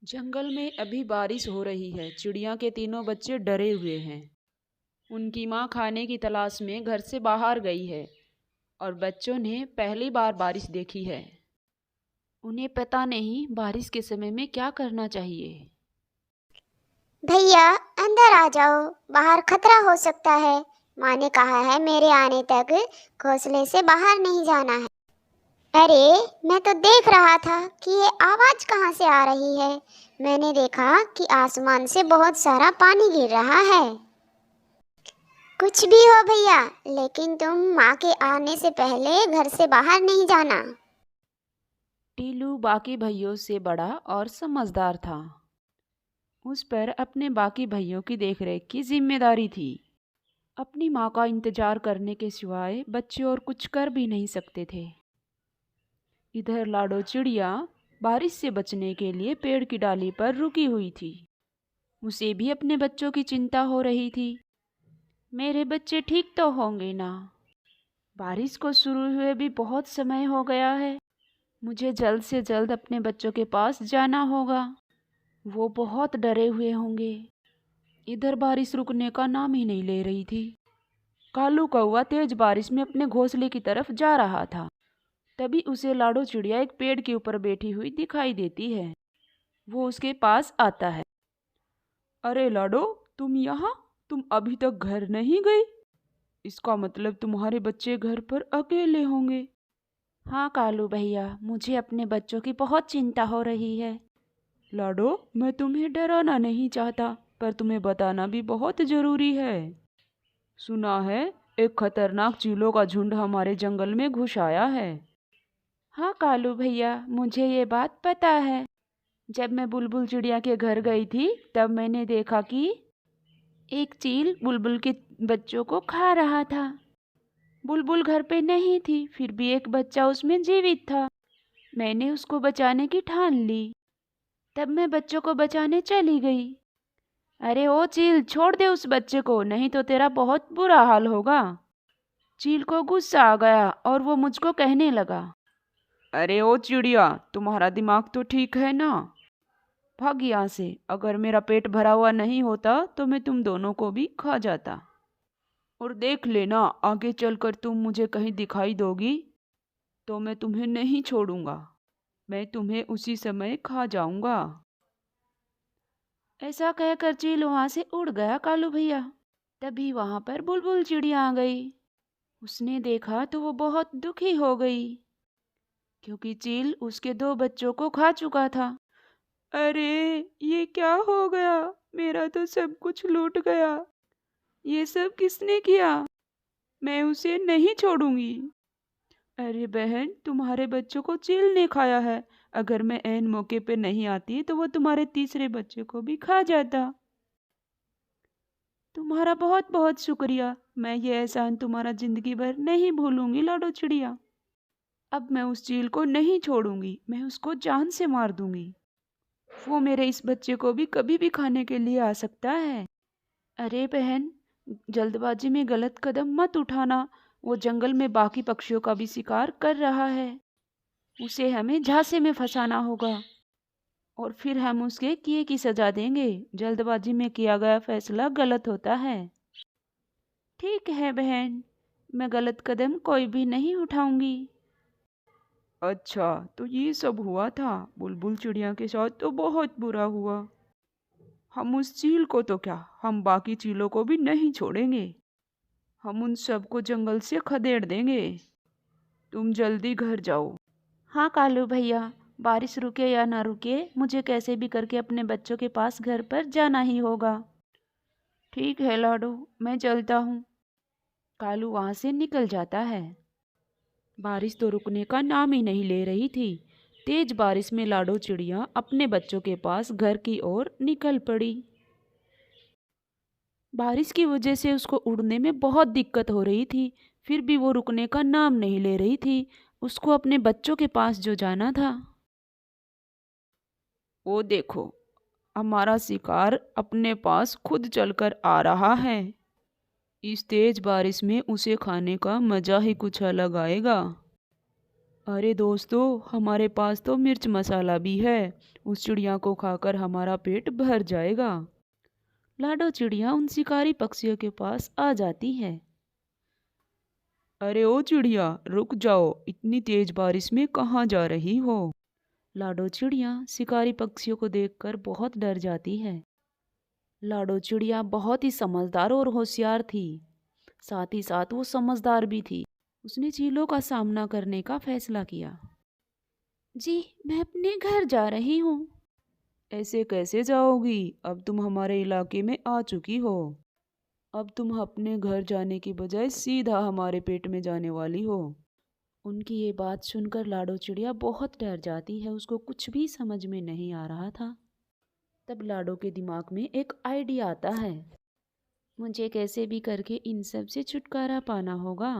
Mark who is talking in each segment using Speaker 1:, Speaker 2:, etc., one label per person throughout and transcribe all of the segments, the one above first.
Speaker 1: जंगल में अभी बारिश हो रही है। चिड़िया के तीनों बच्चे डरे हुए हैं। उनकी माँ खाने की तलाश में घर से बाहर गई है और बच्चों ने पहली बार बारिश देखी है। उन्हें पता नहीं बारिश के समय में क्या करना चाहिए।
Speaker 2: भैया, अंदर आ जाओ। बाहर खतरा हो सकता है। माँ ने कहा है मेरे आने तक घोंसले से बाहर नहीं जाना है। अरे, मैं तो देख रहा था कि ये आवाज कहाँ से आ रही है। मैंने देखा कि आसमान से बहुत सारा पानी गिर रहा है। कुछ भी हो भैया, लेकिन तुम माँ के आने से पहले घर से बाहर नहीं जाना।
Speaker 1: टीलू बाकी भाइयों से बड़ा और समझदार था। उस पर अपने बाकी भाइयों की देखरेख की जिम्मेदारी थी। अपनी माँ का इंतजार करने के सिवाय बच्चे और कुछ कर भी नहीं सकते थे। इधर लाडो चिड़िया बारिश से बचने के लिए पेड़ की डाली पर रुकी हुई थी। उसे भी अपने बच्चों की चिंता हो रही थी। मेरे बच्चे ठीक तो होंगे ना? बारिश को शुरू हुए भी बहुत समय हो गया है। मुझे जल्द से जल्द अपने बच्चों के पास जाना होगा। वो बहुत डरे हुए होंगे। इधर बारिश रुकने का नाम ही नहीं ले रही थी। कालू कौवा तेज बारिश में अपने घोंसले की तरफ जा रहा था। तभी उसे लाडो चिड़िया एक पेड़ के ऊपर बैठी हुई दिखाई देती है। वो उसके पास आता है। अरे लाडो, तुम यहाँ? तुम अभी तक घर नहीं गई? इसका मतलब तुम्हारे बच्चे घर पर अकेले होंगे। हाँ कालू भैया, मुझे अपने बच्चों की बहुत चिंता हो रही है। लाडो, मैं तुम्हें डराना नहीं चाहता, पर तुम्हें बताना भी बहुत जरूरी है। सुना है एक खतरनाक चीलों का झुंड हमारे जंगल में घुस आया है। हाँ कालू भैया, मुझे ये बात पता है। जब मैं बुलबुल चिड़िया के घर गई थी तब मैंने देखा कि एक चील बुलबुल के बच्चों को खा रहा था। बुलबुल घर पे नहीं थी, फिर भी एक बच्चा उसमें जीवित था। मैंने उसको बचाने की ठान ली। तब मैं बच्चों को बचाने चली गई। अरे ओ चील, छोड़ दे उस बच्चे को, नहीं तो तेरा बहुत बुरा हाल होगा। चील को गुस्सा आ गया और वो मुझको कहने लगा, अरे ओ चिड़िया, तुम्हारा दिमाग तो ठीक है ना? भाग यहाँ से। अगर मेरा पेट भरा हुआ नहीं होता तो मैं तुम दोनों को भी खा जाता। और देख लेना, आगे चलकर तुम मुझे कहीं दिखाई दोगी तो मैं तुम्हें नहीं छोड़ूंगा। मैं तुम्हें उसी समय खा जाऊंगा। ऐसा कहकर चील वहां से उड़ गया कालू भैया। तभी वहां पर बुलबुल चिड़िया आ गई। उसने देखा तो वो बहुत दुखी हो गई, क्योंकि चील उसके दो बच्चों को खा चुका था। अरे, ये क्या हो गया? मेरा तो सब कुछ लूट गया। ये सब किसने किया? मैं उसे नहीं छोड़ूंगी। अरे बहन, तुम्हारे बच्चों को चील ने खाया है। अगर मैं ऐन मौके पे नहीं आती तो वो तुम्हारे तीसरे बच्चे को भी खा जाता। तुम्हारा बहुत बहुत शुक्रिया। मैं ये एहसान तुम्हारा जिंदगी भर नहीं भूलूंगी लाडो चिड़िया। अब मैं उस चील को नहीं छोड़ूंगी, मैं उसको जान से मार दूंगी। वो मेरे इस बच्चे को भी कभी भी खाने के लिए आ सकता है। अरे बहन, जल्दबाजी में गलत कदम मत उठाना। वो जंगल में बाकी पक्षियों का भी शिकार कर रहा है। उसे हमें झांसे में फंसाना होगा और फिर हम उसके किए की सजा देंगे। जल्दबाजी में किया गया फैसला गलत होता है। ठीक है बहन, मैं गलत कदम कोई भी नहीं उठाऊंगी। अच्छा, तो ये सब हुआ था। बुलबुल चिड़िया के साथ तो बहुत बुरा हुआ। हम उस चील को तो क्या, हम बाकी चीलों को भी नहीं छोड़ेंगे। हम उन सबको जंगल से खदेड़ देंगे। तुम जल्दी घर जाओ। हाँ कालू भैया, बारिश रुके या ना रुके, मुझे कैसे भी करके अपने बच्चों के पास घर पर जाना ही होगा। ठीक है लाडो, मैं चलता हूँ। कालू वहाँ से निकल जाता है। बारिश तो रुकने का नाम ही नहीं ले रही थी। तेज बारिश में लाडो चिड़िया अपने बच्चों के पास घर की ओर निकल पड़ी। बारिश की वजह से उसको उड़ने में बहुत दिक्कत हो रही थी, फिर भी वो रुकने का नाम नहीं ले रही थी। उसको अपने बच्चों के पास जो जाना था। वो देखो, हमारा शिकार अपने पास खुद चलकर आ रहा है। इस तेज बारिश में उसे खाने का मजा ही कुछ अलग आएगा। अरे दोस्तों, हमारे पास तो मिर्च मसाला भी है, उस चिड़िया को खाकर हमारा पेट भर जाएगा। लाडो चिड़िया उन शिकारी पक्षियों के पास आ जाती है। अरे ओ चिड़िया, रुक जाओ, इतनी तेज बारिश में कहाँ जा रही हो? लाडो चिड़िया शिकारी पक्षियों को देखकर बहुत डर जाती है। लाडो चिड़िया बहुत ही समझदार और होशियार थी, साथ ही साथ वो समझदार भी थी। उसने चीलों का सामना करने का फैसला किया। जी, मैं अपने घर जा रही हूँ। ऐसे कैसे जाओगी? अब तुम हमारे इलाके में आ चुकी हो। अब तुम अपने घर जाने की बजाय सीधा हमारे पेट में जाने वाली हो। उनकी ये बात सुनकर लाडो चिड़िया बहुत डर जाती है। उसको कुछ भी समझ में नहीं आ रहा था। तब लाडो के दिमाग में एक आइडिया आता है। मुझे कैसे भी करके इन सब से छुटकारा पाना होगा।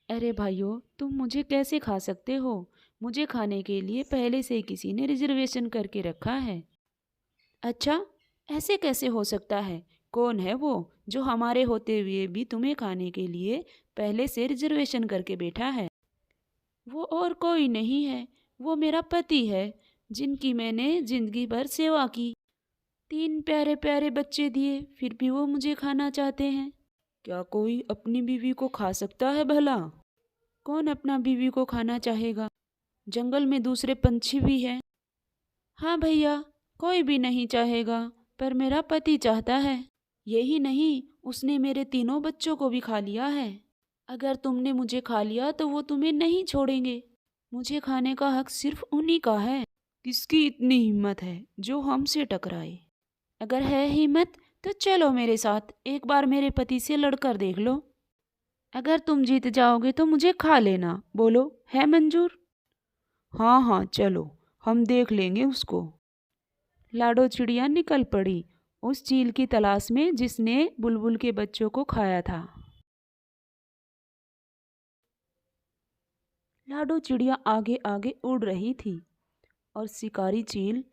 Speaker 1: अरे भाइयों, तुम मुझे कैसे खा सकते हो? मुझे खाने के लिए पहले से ही किसी ने रिजर्वेशन करके रखा है। अच्छा, ऐसे कैसे हो सकता है? कौन है वो जो हमारे होते हुए भी तुम्हें खाने के लिए पहले से रिजर्वेशन करके बैठा है? वो और कोई नहीं है, वो मेरा पति है, जिनकी मैंने जिंदगी भर सेवा की। 3 प्यारे प्यारे बच्चे दिए, फिर भी वो मुझे खाना चाहते हैं। क्या कोई अपनी बीवी को खा सकता है भला? कौन अपना बीवी को खाना चाहेगा? जंगल में दूसरे पंछी भी हैं। हाँ भैया, कोई भी नहीं चाहेगा, पर मेरा पति चाहता है। यही नहीं, उसने मेरे तीनों बच्चों को भी खा लिया है। अगर तुमने मुझे खा लिया तो वो तुम्हें नहीं छोड़ेंगे। मुझे खाने का हक सिर्फ उन्हीं का है। किसकी इतनी हिम्मत है जो हमसे टकराए? अगर है हिम्मत तो चलो मेरे साथ, एक बार मेरे पति से लड़कर देख लो। अगर तुम जीत जाओगे तो मुझे खा लेना। बोलो, है मंजूर? हाँ हाँ, चलो, हम देख लेंगे उसको। लाडो चिड़िया निकल पड़ी उस चील की तलाश में जिसने बुलबुल के बच्चों को खाया था। लाडो चिड़िया आगे आगे उड़ रही थी और शिकारी चील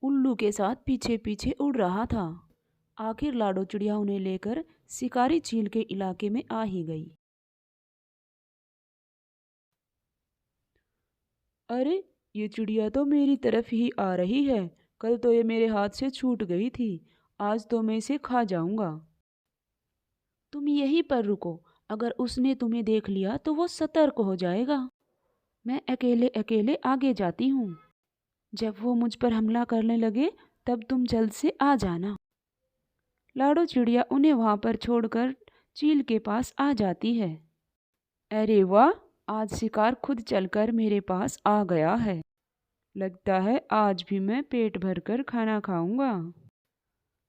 Speaker 1: उल्लू के साथ पीछे पीछे उड़ रहा था। आखिर लाडो चिड़िया उन्हें लेकर शिकारी चील के इलाके में आ ही गई। अरे, ये चिड़िया तो मेरी तरफ ही आ रही है। कल तो ये मेरे हाथ से छूट गई थी, आज तो मैं इसे खा जाऊंगा। तुम यहीं पर रुको, अगर उसने तुम्हें देख लिया तो वो सतर्क हो जाएगा। मैं अकेले अकेले आगे जाती हूँ। जब वो मुझ पर हमला करने लगे तब तुम जल्द से आ जाना। लाडो चिड़िया उन्हें वहां पर छोड़कर चील के पास आ जाती है। अरे वाह, आज शिकार खुद चलकर मेरे पास आ गया है। लगता है आज भी मैं पेट भरकर खाना खाऊंगा।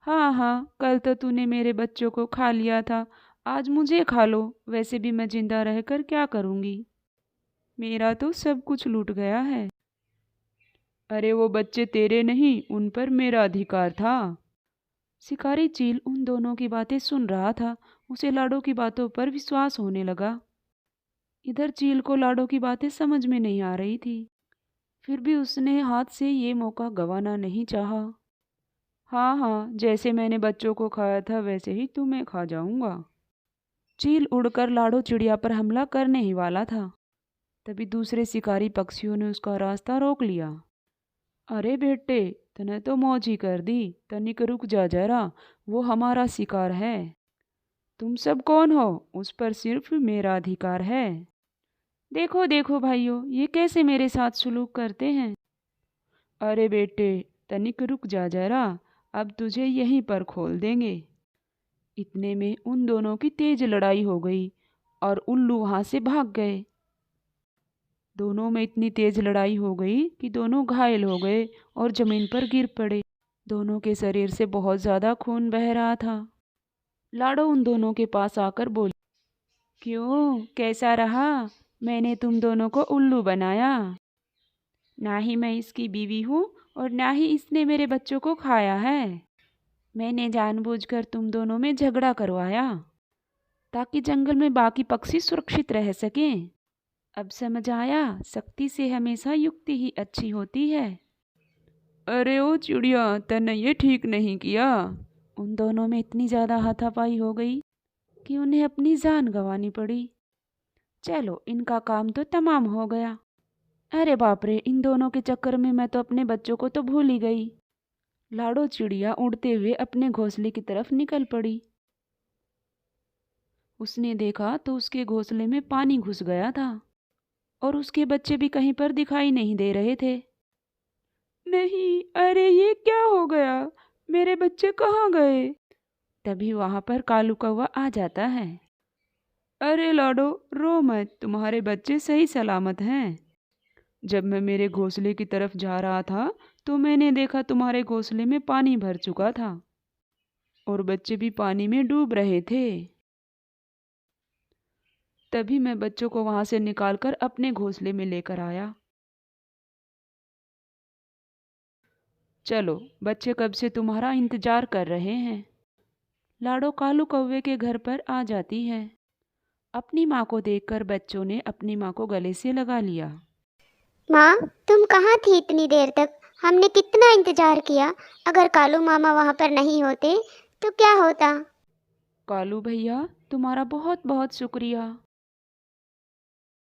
Speaker 1: हाँ हाँ, कल तो तूने मेरे बच्चों को खा लिया था, आज मुझे खा लो। वैसे भी मैं जिंदा रहकर क्या करूंगी? मेरा तो सब कुछ लूट गया है। अरे वो बच्चे तेरे नहीं, उन पर मेरा अधिकार था। शिकारी चील उन दोनों की बातें सुन रहा था। उसे लाडो की बातों पर विश्वास होने लगा। इधर चील को लाडो की बातें समझ में नहीं आ रही थी, फिर भी उसने हाथ से ये मौका गंवाना नहीं चाहा। हाँ हाँ, जैसे मैंने बच्चों को खाया था वैसे ही तुम्हें खा जाऊंगा। चील उड़कर लाडो चिड़िया पर हमला करने ही वाला था, तभी दूसरे शिकारी पक्षियों ने उसका रास्ता रोक लिया। अरे बेटे, तने तो मौज ही कर दी, तनिक रुक जा जरा, वो हमारा शिकार है। तुम सब कौन हो? उस पर सिर्फ मेरा अधिकार है। देखो देखो भाइयों, ये कैसे मेरे साथ सुलूक करते हैं। अरे बेटे, तनिक रुक जा जरा, अब तुझे यहीं पर खोल देंगे। इतने में उन दोनों की तेज लड़ाई हो गई और उल्लू वहां से भाग गए। दोनों में इतनी तेज लड़ाई हो गई कि दोनों घायल हो गए और जमीन पर गिर पड़े। दोनों के शरीर से बहुत ज्यादा खून बह रहा था। लाडो उन दोनों के पास आकर बोली, क्यों, कैसा रहा? मैंने तुम दोनों को उल्लू बनाया। ना ही मैं इसकी बीवी हूँ और ना ही इसने मेरे बच्चों को खाया है। मैंने जानबूझकर तुम दोनों में झगड़ा करवाया ताकि जंगल में बाकी पक्षी सुरक्षित रह सकें। अब समझ आया, सख्ती से हमेशा युक्ति ही अच्छी होती है। अरे ओ चिड़िया, तने ये ठीक नहीं किया। उन दोनों में इतनी ज़्यादा हाथापाई हो गई कि उन्हें अपनी जान गंवानी पड़ी। चलो, इनका काम तो तमाम हो गया। अरे बाप रे, इन दोनों के चक्कर में मैं तो अपने बच्चों को तो भूल ही गई। लाडो चिड़िया उड़ते हुए अपने घोंसले की तरफ निकल पड़ी। उसने देखा तो उसके घोंसले में पानी घुस गया था और उसके बच्चे भी कहीं पर दिखाई नहीं दे रहे थे। नहीं, अरे ये क्या हो गया, मेरे बच्चे कहाँ गए? तभी वहां पर कालू कौवा आ जाता है। अरे लाडो, रो मत, तुम्हारे बच्चे सही सलामत हैं। जब मैं मेरे घोंसले की तरफ जा रहा था तो मैंने देखा तुम्हारे घोंसले में पानी भर चुका था और बच्चे भी पानी में डूब रहे थे। तभी मैं बच्चों को वहां से निकालकर अपने घोंसले में लेकर आया। चलो, बच्चे कब से तुम्हारा इंतजार कर रहे हैं। लाडो कालू कौवे के घर पर आ जाती है। अपनी माँ को देखकर बच्चों ने अपनी माँ को गले से लगा लिया।
Speaker 2: माँ, तुम कहाँ थी इतनी देर तक? हमने कितना इंतजार किया। अगर कालू मामा वहाँ पर नहीं होते तो क्या होता?
Speaker 1: कालू भैया, तुम्हारा बहुत बहुत शुक्रिया।